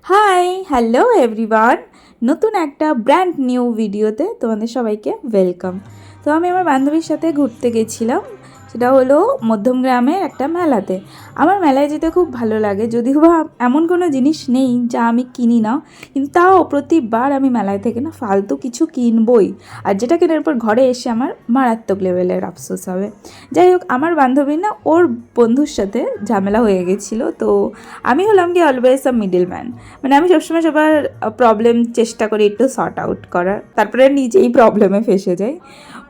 Hi hello everyone, নতুন একটা brand new ভিডিওতে তোমাদের সবাইকে ওয়েলকাম। তো আমি আমার বান্ধবীর সাথে ঘুরতে গেছিলাম, সেটা হলো মধ্যমগ্রামের একটা মেলাতে। আমার মেলায় যেতে খুব ভালো লাগে, যদিও বা এমন কোনো জিনিস নেই যা আমি কিনি না, কিন্তু তাও প্রতিবার আমি মেলায় থেকে না ফালতু কিছু কিনবই, আর যেটা কেনার পর ঘরে এসে আমার মারাত্মক লেভেলের আফসোস হবে। যাই হোক, আমার বান্ধবী না ওর বন্ধুর সাথে ঝামেলা হয়ে গেছিলো, তো আমি হলাম কি অলওয়েজ আ মিডল ম্যান। মানে আমি সবসময় সবার প্রবলেম চেষ্টা করি একটু সর্ট আউট করার, তারপরে নিজেই প্রবলেমে ফেসে যাই।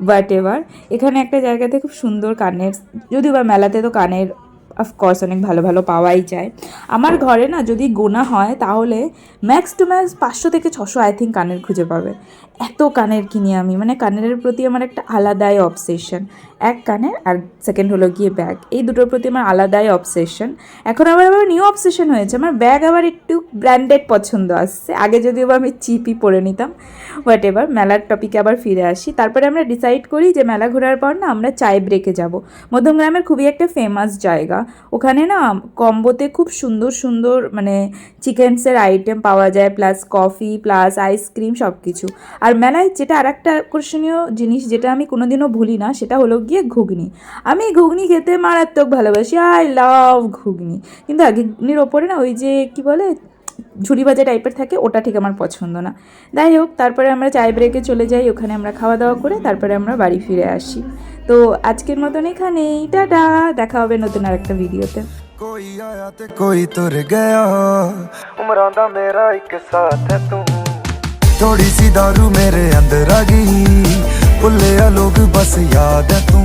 বাট এবার এখানে একটা জায়গাতে খুব সুন্দর কানের, যদিও বা মেলাতে তো কানের অফকোর্স অনেক ভালো ভালো পাওয়াই যায়। আমার ঘরে না যদি গোনা হয় তাহলে ম্যাক্স টু ম্যাক্স 500 থেকে 600 আই থিঙ্ক কানের খুঁজে পাবে। এত কানের কিনি আমি, মানে কানের প্রতি আমার একটা আলাদাই অবসেশন। এক কানের, আর সেকেন্ড হলো গিয়ে ব্যাগ, এই দুটোর প্রতি আমার আলাদাই অবসেশন। এখন আবার নিউ অবসেশন হয়েছে, আমার ব্যাগ আবার একটু ব্র্যান্ডেড পছন্দ আসছে। আগে যদিও বা আমি চিপই পরে নিতাম। হোয়াট এভার, মেলার টপিকে আবার ফিরে আসি। তারপরে আমরা ডিসাইড করি যে মেলা ঘোরার পর না আমরা চায় ব্রেকে যাব। মধ্যমগ্রামের খুবই একটা ফেমাস জায়গা, ওখানে না কম্বোতে খুব সুন্দর সুন্দর মানে চিকেনসের আইটেম পাওয়া যায়, প্লাস কফি প্লাস আইসক্রিম সব কিছু। আর মেলায় যেটা আর একটা আকর্ষণীয় জিনিস, যেটা আমি কোনোদিনও ভুলি না, সেটা হলো গিয়ে ঘুগনি। আমি ঘুগনি খেতে মারাত্মক ভালোবাসি, আই লাভ ঘুগনি। কিন্তু ঘুগনির ওপরে না ওই যে কি বলে ঝুরি ভাজা টাইপের থাকে, ওটা ঠিক আমার পছন্দ না। যাই হোক, তারপরে আমরা চায় ব্রেকে চলে যাই, ওখানে আমরা খাওয়া দাওয়া করে তারপরে আমরা বাড়ি ফিরে আসি। তো আজকের মতন এখানেই, টাটা, দেখা হবে নতুন আর একটা ভিডিওতে। कोई आया ते कोई तुर गया, उमरां दा मेरा एक साथ है तू। थोड़ी सी दारू मेरे अंदर आ गई, भुल्ले लोग बस याद है तू।